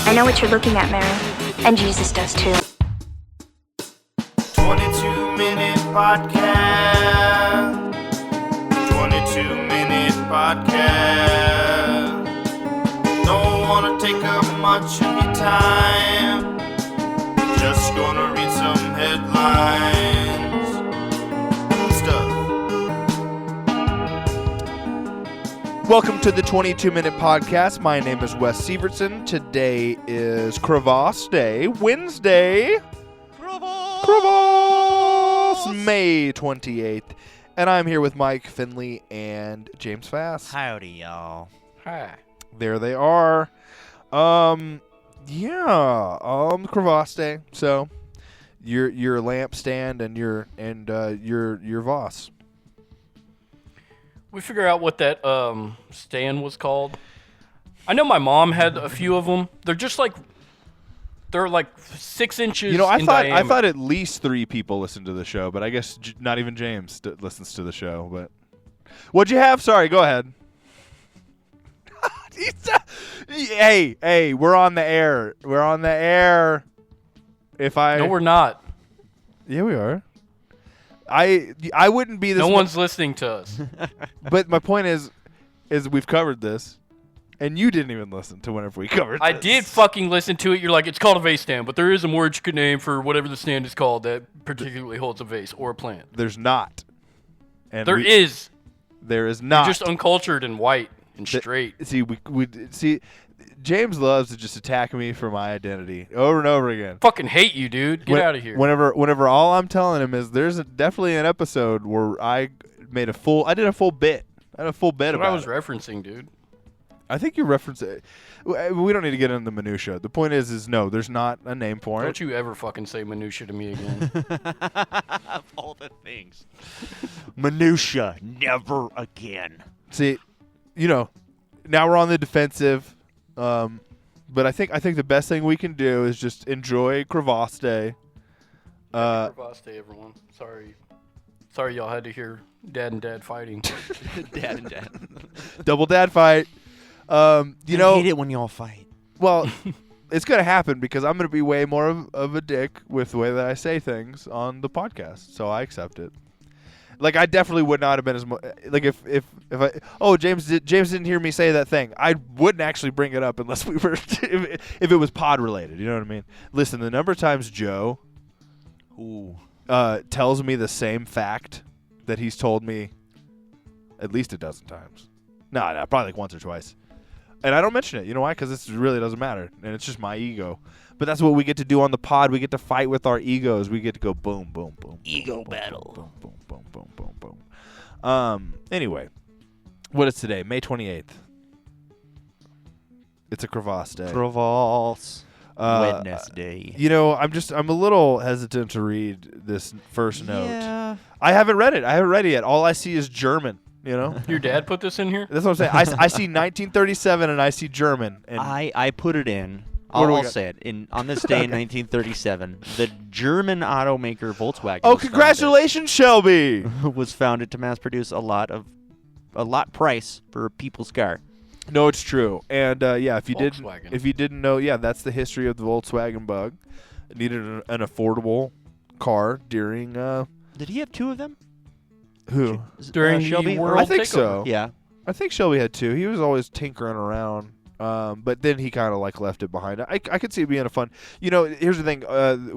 I know what you're looking at, Mary. And Jesus does too. 22-minute podcast. 22-minute podcast. Don't wanna take up much of your time. Just gonna read some headlines and stuff. Welcome to the 22-minute podcast. My name is Wes Sievertson. Today is Crevasse Day, Wednesday. Crevasse! May 28th. And I'm here with Mike Finley and James Fass. Howdy, y'all. Hi. There they are. Crevasse Day. So, your lampstand and your Voss. We figure out what that stand was called. I know my mom had a few of them. They're like 6 inches. You know, I in thought diameter. at least 3 people listened to the show, but I guess not even James listens to the show. But what'd you have? Sorry, go ahead. Hey, we're on the air. We're on the air. No, we're not. Yeah, we are. I wouldn't be this. No one's listening to us. But my point is we've covered this, and you didn't even listen to whenever we covered. I this. did fucking listen to it. You're like, it's called a vase stand, but there is a more intricate name for whatever the stand is called that particularly holds a vase or a plant. There's not. And There is. There is not. You're just uncultured and white and straight. See, see. James loves to just attack me for my identity over and over again. Fucking hate you, dude. Get out of here. Whenever all I'm telling him is there's definitely an episode where I did a full bit. I had a full bit That's what about I was it. referencing, dude. I think you're referencing. We don't need to get into the minutia. The point is no, there's not a name for it. Don't you ever fucking say minutia to me again. Of all the things. Minutia, never again. See, now we're on the defensive. But I think the best thing we can do is just enjoy Crevasse Day. Crevasse Day, everyone. Sorry y'all had to hear Dad and Dad fighting. Dad and dad. Double dad fight. I hate it when y'all fight. Well, it's going to happen because I'm going to be way more of a dick with the way that I say things on the podcast. So I accept it. Like, I definitely would not have been as much. Like, if James didn't hear me say that thing, I wouldn't actually bring it up unless we were, if it was pod related. You know what I mean? Listen, the number of times Joe tells me the same fact that he's told me at least a dozen times. No, probably like once or twice. And I don't mention it. You know why? Because this really doesn't matter. And it's just my ego. But that's what we get to do on the pod. We get to fight with our egos. We get to go boom, boom, boom. Ego boom, battle. Boom, boom, boom, boom, boom, boom. Anyway, what is today? May 28th. It's a Crevasse Day. Crevasse. Wednesday. I'm a little hesitant to read this first note. Yeah. I haven't read it. I haven't read it yet. All I see is German. Your dad put this in here? That's what I'm saying. I see 1937 and I see German. And I put it in. What do we I'll got? say it. On this day in 1937, the German automaker Volkswagen oh, congratulations, Shelby! was founded to mass produce a lot price for a people's car. No, it's true. And if you Volkswagen. didn't know, that's the history of the Volkswagen Bug. It needed an affordable car during Did he have 2 of them? who? During Shelby? the World I think Takeover. so. Yeah. I think Shelby had 2. He was always tinkering around. But then he kind of left it behind. I could see it being a fun. Here's the thing.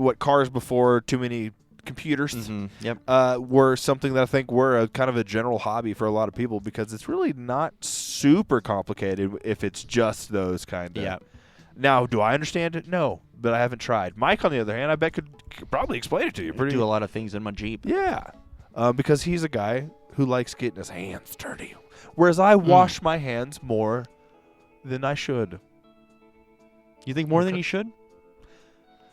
What cars before too many computers Yep. were something that I think were a kind of a general hobby for a lot of people because it's really not super complicated if it's just those kind of. Yeah. Now, do I understand it? No, but I haven't tried. Mike, on the other hand, I bet could probably explain it to you. I do a lot of things in my Jeep. Yeah, because he's a guy who likes getting his hands dirty, whereas I wash my hands more than I should. You think more than you should?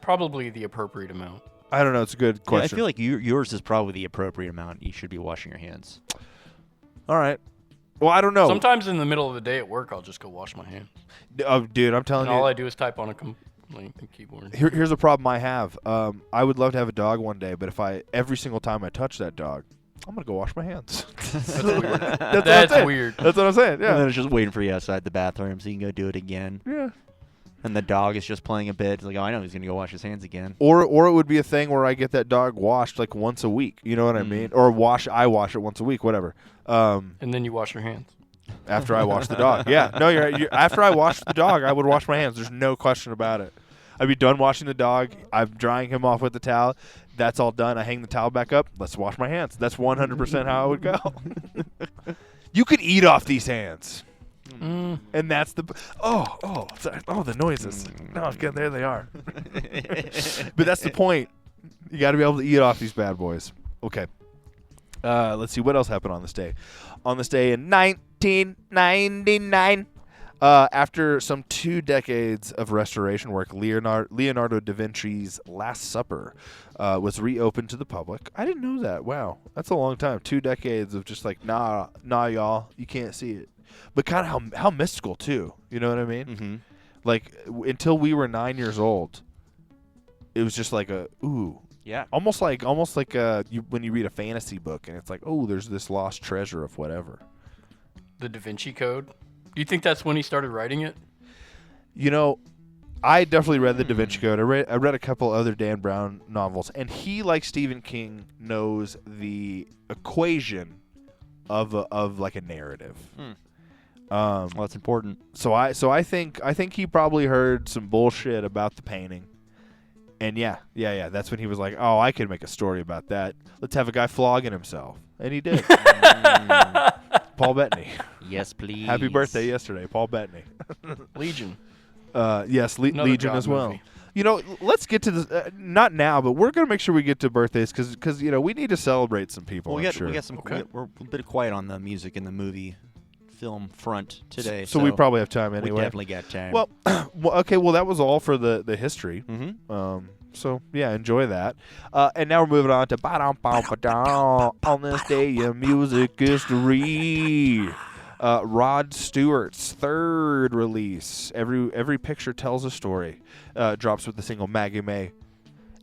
Probably the appropriate amount. I don't know. It's a good Yeah, question. I feel like yours is probably the appropriate amount. You should be washing your hands. All right. Well, I don't know. Sometimes in the middle of the day at work, I'll just go wash my hands. Oh, dude, I'm telling And you. all I do is type on a keyboard. Here's a problem I have. I would love to have a dog one day, but every single time I touch that dog, I'm gonna go wash my hands. That's weird. That's what I'm That's saying. weird. That's what I'm saying. And Yeah. then it's just waiting for you outside the bathroom so you can go do it again. Yeah. And the dog is just playing a bit. It's like, oh, I know he's gonna go wash his hands again. Or it would be a thing where I get that dog washed like once a week. You know what I mean? Or I wash it once a week, whatever. And then you wash your hands. After I wash the dog. Yeah. No, you're right. After I wash the dog, I would wash my hands. There's no question about it. I'd be done washing the dog. I'm drying him off with the towel. That's all done. I hang the towel back up. Let's wash my hands. That's 100% how it would go. You could eat off these hands. And that's the the noises. Oh, good, there they are. But that's the point. You got to be able to eat off these bad boys. Okay. Let's see what else happened on this day. On this day in 1999, after some 2 decades of restoration work, Leonardo da Vinci's Last Supper was reopened to the public. I didn't know that. Wow, that's a long time. 2 decades of just like, nah, y'all, you can't see it. But kind of how mystical too. You know what I mean? Mm-hmm. Like until we were 9 years old, it was just like Yeah. almost like when you read a fantasy book and it's like, oh, there's this lost treasure of whatever. The Da Vinci Code. Do you think that's when he started writing it? You know, I definitely read the Da Vinci Code. I read a couple other Dan Brown novels, and he, like Stephen King, knows the equation of like a narrative. Well, that's important. So I think he probably heard some bullshit about the painting. And yeah, that's when he was like, "Oh, I could make a story about that. Let's have a guy flogging himself." And he did. Paul Bettany. Yes, please. Happy birthday yesterday, Paul Bettany. Legion. Yes, Another Legion God as well. movie. You know, let's get to this. Not now, but we're gonna make sure we get to birthdays because you know we need to celebrate some people. Well, we got some. Okay. We're a bit quiet on the music and the movie film front today. So we probably have time anyway. We definitely got time. Well, okay. Well, that was all for the history. Mm-hmm. So yeah, enjoy that. And now we're moving on to on this day in music history. Rod Stewart's third release, Every Picture Tells a Story, drops with the single Maggie May.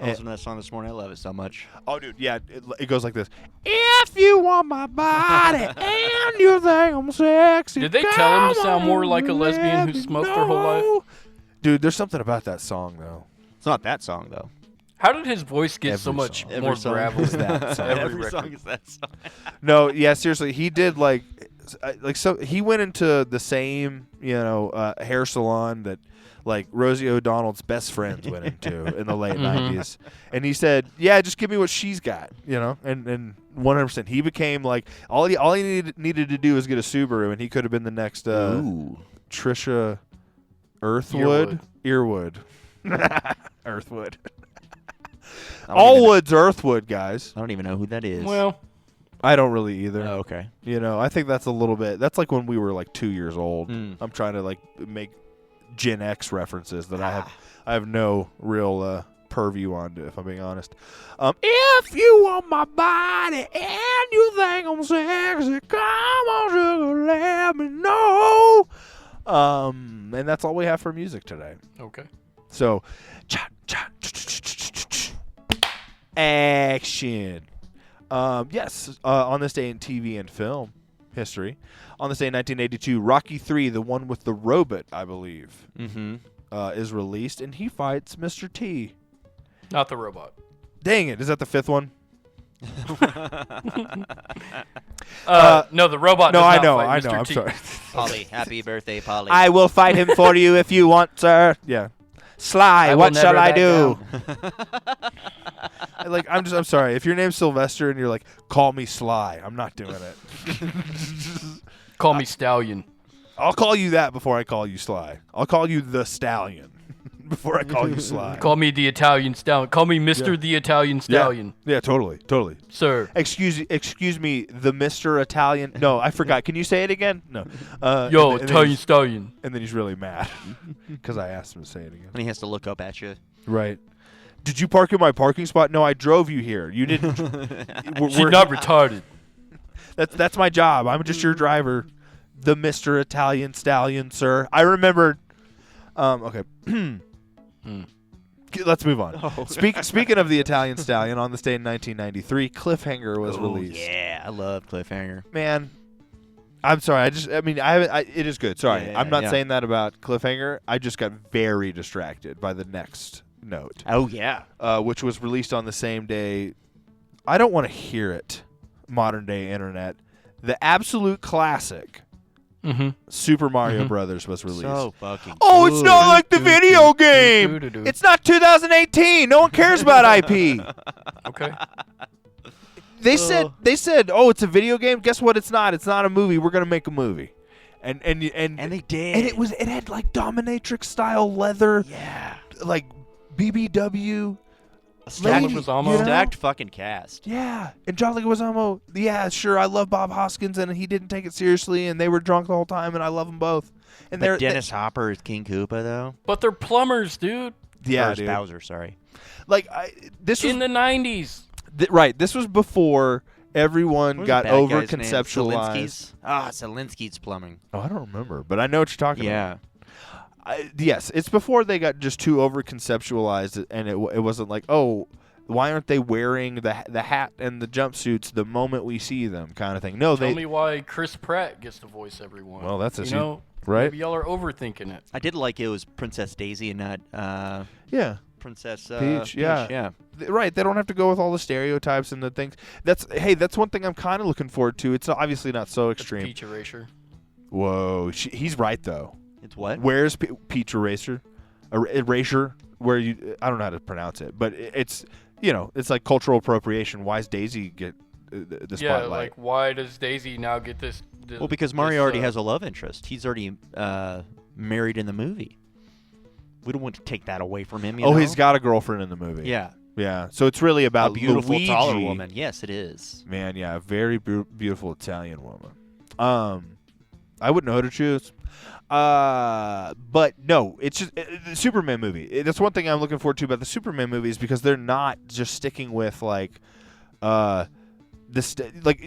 I listened to that song this morning. I love it so much. Oh, dude, yeah, it goes like this. If you want my body and you think I'm sexy, Did they tell him to come sound more on, like a lesbian let who me smoked her whole life? know. Dude, there's something about that song, though. It's not that song though. How did his voice get so Every much song. more Every song gravelly? is that song. Every song record. is that song. No, yeah, seriously, he did like so he went into the same hair salon that like Rosie O'Donnell's best friends went into in the late '90s, and he said, "Yeah, just give me what she's got," and 100%. He became like all he needed to do was get a Subaru, and he could have been the next Trisha Earthwood. Earwood. Earthwood. Allwood's Earthwood, guys. I don't even know who that is. Well, I don't really either. Oh, okay. I think that's a little bit. That's like when we were like 2 years old. I'm trying to like make Gen X references that I have no real purview on, if I'm being honest. If you want my body and you think I'm sexy, come on, sugar, let me know. And that's all we have for music today. okay. So, action. Yes, on this day in TV and film history, on this day in 1982, Rocky III, the one with the robot, I believe, is released, and he fights Mr. T. Not the robot. Dang it, is that the fifth one? No, the robot. No, does I not know, fight Mr. I'm T. sorry. Polly, happy birthday, Polly. I will fight him for you if you want, sir. Yeah. Sly, I what will shall never I back do? I'm sorry. If your name's Sylvester and you're like, call me Sly, I'm not doing it. Call me Stallion. I'll call you that before I call you Sly. I'll call you the Stallion before I call you Sly. Call me the Italian Stallion. Call me Mr. the Italian Stallion. Yeah, totally. Sir. Excuse me, the Mr. Italian. No, I forgot. Can you say it again? No. Yo, and then Italian he's- Stallion. And then he's really mad because I asked him to say it again. And he has to look up at you. Right. Did you park in my parking spot? No, I drove you here. You didn't. She's not retarded. That's my job. I'm just your driver. The Mr. Italian Stallion, sir. I remembered. Okay. Let's move on. Oh. Speaking of the Italian Stallion, on this day in 1993, Cliffhanger was released. Yeah, I love Cliffhanger. Man, I'm sorry. It is good. Sorry. Yeah, I'm not yeah. saying that about Cliffhanger. I just got very distracted by the next note, Oh yeah. which was released on the same day. I don't want to hear it. Modern day internet. The absolute classic Mm-hmm. Super Mario Brothers was released. So fucking. Oh, it's not like the video game. do. It's not 2018. No one cares about IP. Okay. They said, oh, it's a video game. Guess what? It's not. It's not a movie. We're gonna make a movie, and And they did. and it had like dominatrix style leather, Yeah. like BBW. Stacked lady, Leguizamo. you know? Stacked fucking cast. Yeah, and John Leguizamo. Yeah, sure. I love Bob Hoskins, and he didn't take it seriously, and they were drunk the whole time, and I love them both. And But Dennis Hopper is King Koopa though. But they're plumbers, dude. yeah, Or dude. Bowser, sorry. Like this was In the 90s. right. This was before everyone What was got the bad over guy's name? conceptualized. Zelinsky's? Zelinsky's plumbing. Oh, I don't remember, but I know what you're talking about. Yeah. Yes, it's before they got just too over conceptualized, and it wasn't like, oh, why aren't they wearing the hat and the jumpsuits the moment we see them, kind of thing. No, Tell they. me why Chris Pratt gets to voice everyone. Well, that's a you su- know, right? Maybe y'all are overthinking it. I did like it was Princess Daisy and not Yeah, Princess Peach, yeah. Yeah. Right. They don't have to go with all the stereotypes and the things. That's one thing I'm kind of looking forward to. It's obviously not so It's extreme. Peach Erasure. Whoa, he's right though. It's what? Where's Peach Eraser? Erasure? Where I don't know how to pronounce it, but it's it's like cultural appropriation. Why does Daisy get the Yeah, spotlight? like why does Daisy now get this? Well, because Mario already has a love interest. He's already married in the movie. We don't want to take that away from him. You know? He's got a girlfriend in the movie. Yeah. Yeah. So it's really A about beautiful, Luigi. taller woman. Yes, it is. Man, yeah, a very beautiful Italian woman. I wouldn't know who to choose. But no, it's just the Superman movie. That's one thing I'm looking forward to about the Superman movies because they're not just sticking with like, like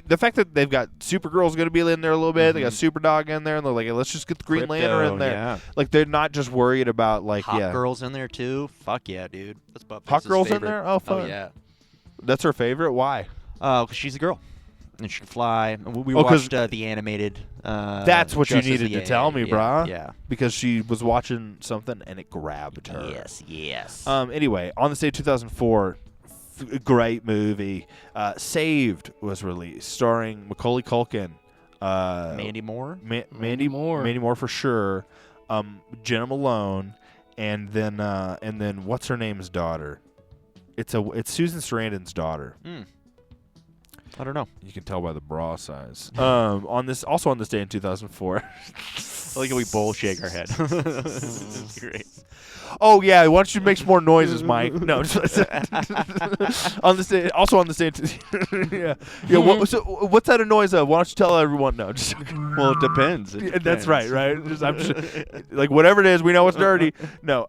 the fact that they've got Supergirl's going to be in there a little bit. They got Superdog in there, and they're like, let's just get the Green Lantern in there. Yeah. Like they're not just worried about like Hot Girl's in there too. Fuck yeah, dude. That's Buffy's Hot Girl's favorite. in there. Oh, fun. Oh yeah. That's her favorite. Why? Because she's a girl. And she can fly. And we 'cause watched the animated. That's what you Justice needed to League. tell me, Yeah, brah. Yeah. Because she was watching something and it grabbed her. Yes. Anyway, on this day, 2004, great movie. Saved was released, starring Macaulay Culkin. Mandy Moore. Mandy Moore for sure. Jenna Malone, and then what's her name's daughter? It's Susan Sarandon's daughter. I don't know. You can tell by the bra size. On this day in 2004. I like how we both shake our head. That's great. Oh yeah, why don't you make some more noises, Mike? No, on this day, also on this day. yeah. What's that a noise of? Why don't you tell everyone? No, just Well, it depends. that's right, right? I'm just like whatever it is, we know it's dirty. No,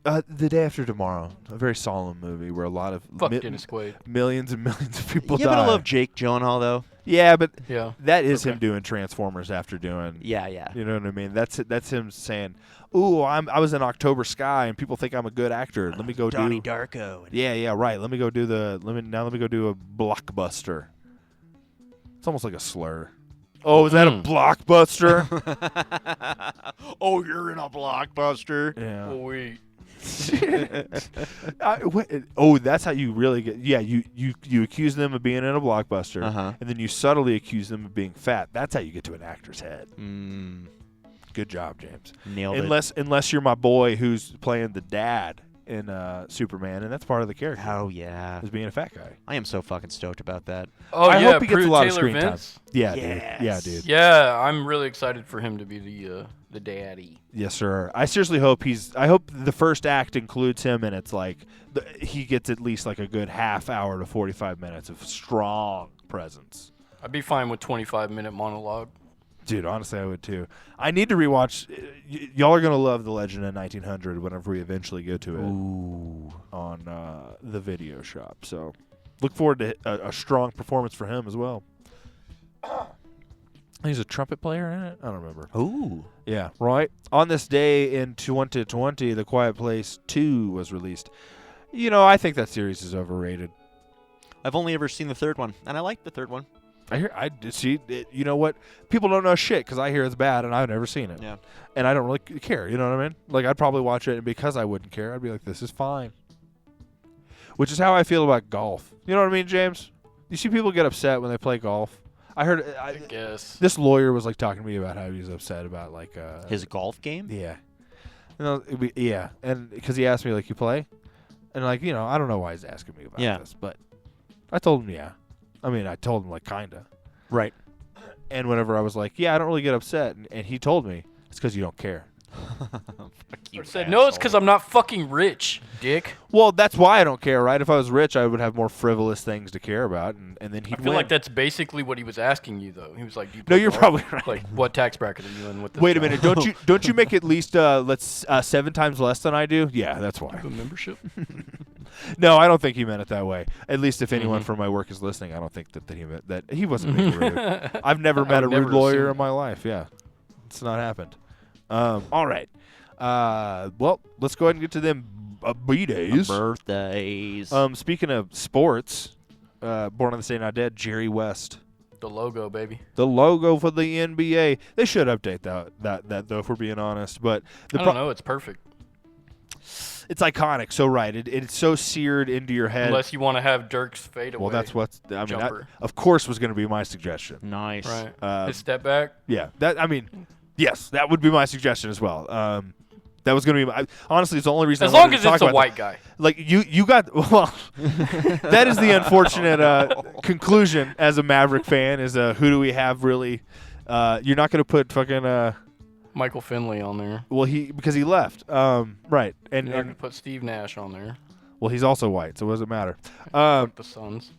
The Day After Tomorrow, a very solemn movie where a lot of Fuck Dennis Quaid. millions and millions of people You die. gotta love Jake Gyllenhaal though. Yeah, but Yeah. that is him Okay. doing Transformers after doing. Yeah. You know what I mean? That's him saying, "Ooh, I was in October Sky, and people think I'm a go Actor. Let me go Donnie do." Darko. Yeah, right. Let me go do let me go do a blockbuster. It's almost like a slur. Oh, is that a blockbuster? Oh, you're in a blockbuster. Yeah. Oh wait. That's how you really get. Yeah, you accuse them of being in a blockbuster, and then you subtly accuse them of being fat. That's how you get to an actor's head. Good job, James. Nailed it. Unless you're my boy who's playing the dad in Superman, and that's part of the character. Oh yeah. Is being a fat guy. I am so fucking stoked about that. Oh I yeah. hope he gets a lot of Taylor screen time. Vince? Yeah, Yes. dude. Yeah, dude. Yeah, I'm really excited for him to be the daddy. Yes, sir. I seriously hope I hope the first act includes him, and it's like he gets at least like a good half hour to 45 minutes of strong presence. I'd be fine with 25-minute monologue. Dude, honestly, I would too. I need to rewatch. Y'all are gonna love The Legend of 1900 whenever we eventually go to it on the video shop. So, look forward to a strong performance for him as well. He's a trumpet player in it. I don't remember. Ooh. Yeah, right. On this day in 2020, The Quiet Place 2 was released. You know, I think that series is overrated. I've only ever seen the third one, and I like the third one. I see. You know what? People don't know shit because I hear it's bad and I've never seen it. Yeah. And I don't really care. You know what I mean? Like I'd probably watch it, and because I wouldn't care, I'd be like, "This is fine." Which is how I feel about golf. You know what I mean, James? You see people get upset when they play golf. I heard. I guess. This lawyer was like talking to me about how he was upset about like His golf game? Yeah. Yeah, and because he asked me like, "You play?" And like, I don't know why he's asking me about this, but I told him, yeah. I mean, I told him like kinda. Right. And whenever I was like, "Yeah, I don't really get upset," and he told me it's because you don't care. I said, no, it's because I'm not fucking rich, dick. Well, that's why I don't care, right? If I was rich, I would have more frivolous things to care about, and then he'd I feel win. like that's basically what he was asking you, though. He was like, Do you No, play you're golf? probably right. Like, what tax bracket are you in with this Wait a guy? minute, don't you make at least 7 times less than I do? Yeah, that's why. A membership? No, I don't think he meant it that way. At least if anyone from my work is listening, I don't think that he meant that. He wasn't being rude. I've never met a would never rude lawyer assume in my life. Yeah, it's not happened. All right. Well, let's go ahead and get to them bdays. Birthdays. Speaking of sports, born on the same not dead, Jerry West. The logo, baby. The logo for the NBA. They should update that though, if we're being honest. But I don't know. It's perfect. it's iconic. So right, it's so seared into your head. Unless you want to have Dirk's fadeaway. Well, that's what's. I mean, that, jumper. of course, was going to be my suggestion. Nice. Right. His step back. Yeah. Yes, that would be my suggestion as well. That was going to be honestly, it's the only reason. As I long wanted as to talk it's a about white guy. Like you got well. That is the unfortunate conclusion as a Maverick fan. Is who do we have really? You're not going to put fucking Michael Finley on there. Well, because he left. Right. You're not gonna put Steve Nash on there. Well, he's also white, so it doesn't matter. Fuck the Suns.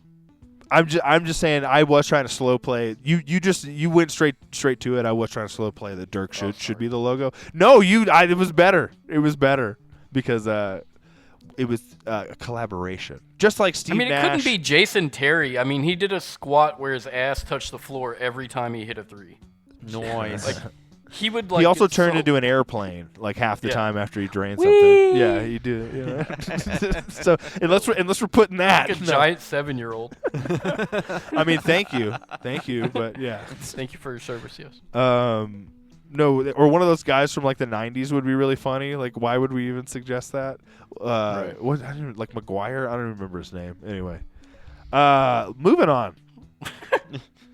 I'm just saying I was trying to slow play. You went straight to it. I was trying to slow play that Dirk should be the logo. No, it was better. It was better because it was a collaboration. Just like Steve Nash. It couldn't be Jason Terry. I mean, he did a squat where his ass touched the floor every time he hit a three. Noise. Like he would like. He also get turned so- into an airplane like half the Yeah. time after he drained something. Yeah, he did. You know? So unless we're putting that, like a no. giant 7-year-old. I mean, thank you, but yeah. Thank you for your service. Yes. No, or one of those guys from like the '90s would be really funny. Like, why would we even suggest that? Right. What? I don't even, like McGuire. I don't even remember his name. Anyway, moving on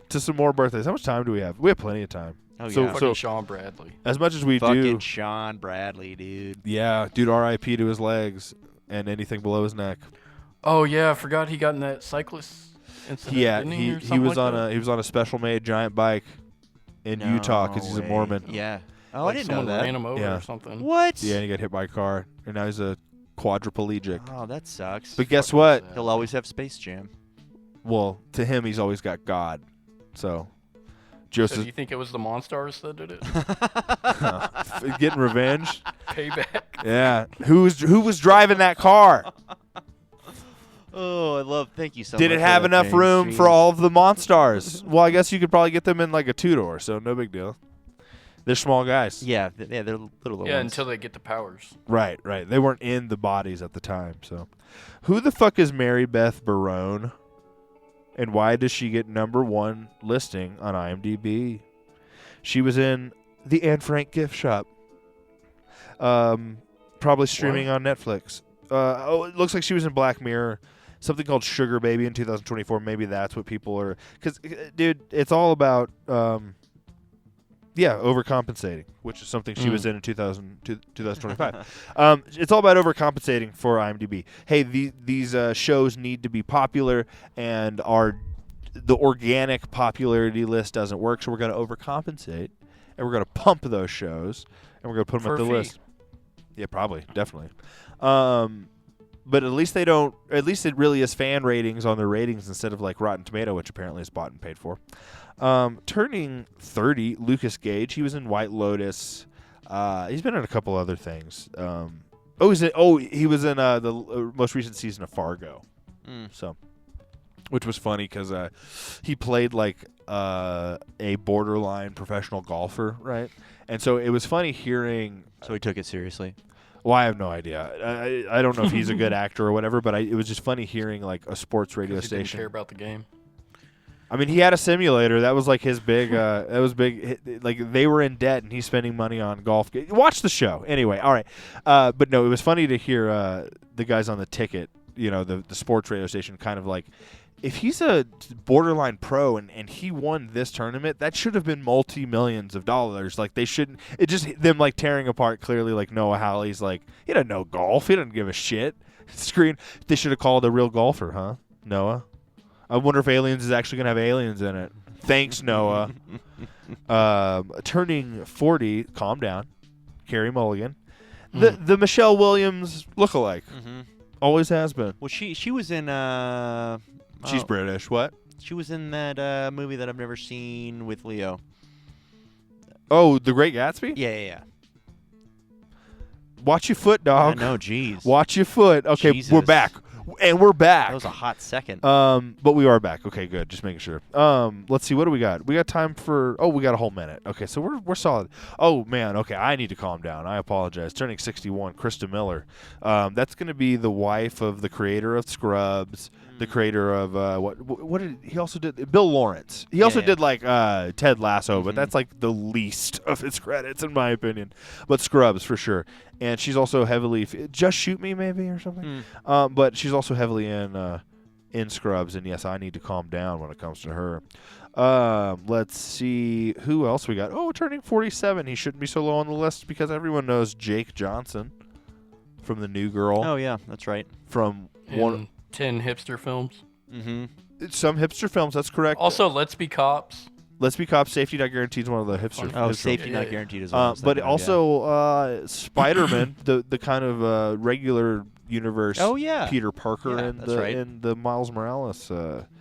to some more birthdays. How much time do we have? We have plenty of time. Oh, so, yeah. Fucking Sean Bradley. As much as we Fucking do, Sean Bradley, dude. yeah, dude. R.I.P. to his legs and anything below his neck. Oh yeah, I forgot he got in that cyclist incident. Yeah, didn't he or something was like on that? he was on a special made giant bike in Utah because he's a way. Mormon. Yeah. Oh, Like I didn't know someone that. ran him over Yeah. or something. What? Yeah, and he got hit by a car, and now he's a quadriplegic. Oh, that sucks. But guess Fucking what? sad. He'll always have Space Jam. Well, to him, he's always got God. So, So Joseph do you think it was the Monstars that did it? getting revenge. Payback. Yeah, who was driving that car? Oh, I love. Thank you so much. Did it have enough room for all of the Monstars? Well, I guess you could probably get them in like a 2-door, so no big deal. They're small guys. Yeah, they're little Yeah, ones. until they get the powers. Right. They weren't in the bodies at the time. So, who the fuck is Mary Beth Barone? And why does she get #1 listing on IMDb? She was in the Anne Frank gift shop. Probably streaming on Netflix. It looks like she was in Black Mirror. Something called Sugar Baby in 2024. Maybe that's what people are. Because, dude, it's all about, overcompensating, which is something she was in 2025. It's all about overcompensating for IMDb. Hey, these shows need to be popular, and the organic popularity list doesn't work, so we're going to overcompensate, and we're going to pump those shows, and we're going to put them For at the a fee. list. Yeah, probably, definitely. But at least it really is fan ratings on their ratings instead of like Rotten Tomato, which apparently is bought and paid for. Turning 30, Lucas Gage. He was in White Lotus. He's been in a couple other things. He was in the most recent season of Fargo. So, which was funny because he played like a borderline professional golfer, right? And so it was funny hearing. So he took it seriously. Well, I have no idea. I don't know if he's a good actor or whatever, but it was just funny hearing like a sports radio 'Cause he didn't station. care about the game. I mean, he had a simulator. That was like his big. That was big. Like they were in debt, and he's spending money on golf. Watch the show anyway. All right, but no, it was funny to hear the guys on the ticket. You know, the sports radio station, kind of like, if he's a borderline pro and he won this tournament, that should have been multi-millions of dollars. Like they shouldn't. It just them like tearing apart clearly. Like Noah Hawley's like, he doesn't know golf. He doesn't give a shit. Screen. They should have called a real golfer, huh, Noah? I wonder if Aliens is actually going to have aliens in it. Thanks, Noah. Turning 40, calm down. Carrie Mulligan. The Michelle Williams lookalike. Mm-hmm. Always has been. Well, she was in. She's British. What? She was in that movie that I've never seen with Leo. Oh, The Great Gatsby? Yeah. Watch your foot, dog. No, jeez. Watch your foot. Okay, Jesus. we're back. And we're back. That was a hot second. But we are back. Okay, good. Just making sure. Let's see. What do we got? We got time for. Oh, we got a whole minute. Okay, so we're solid. Oh man. Okay, I need to calm down. I apologize. Turning 61, Krista Miller. That's going to be the wife of the creator of Scrubs, the creator of what did he also did? Bill Lawrence. He also did like Ted Lasso, but that's like the least of his credits in my opinion. But Scrubs for sure. And she's also heavily Just Shoot Me maybe or something. But she's also heavily in Scrubs, and yes, I need to calm down when it comes to her. Let's see who else we got. Oh, turning 47. He shouldn't be so low on the list because everyone knows Jake Johnson from The New Girl. Oh yeah, that's right. From In 10 hipster films. Mm-hmm. Some hipster films. That's correct. Also, Let's Be Cops. Let's Be Cops. Safety Not Guaranteed is one of the hipster. Oh, hipster Safety Not Guaranteed as well. but also Spider-Man, the kind of regular universe. Oh yeah, Peter Parker and the Miles Morales.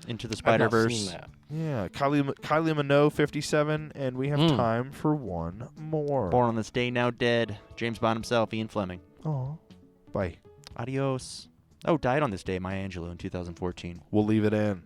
Into the I've Spider-Verse. not seen that. Yeah, Kylie Minogue, 57, and we have time for one more. Born on this day, now dead. James Bond himself, Ian Fleming. Oh, bye. Adios. Oh, died on this day, Maya Angelou in 2014. We'll leave it in.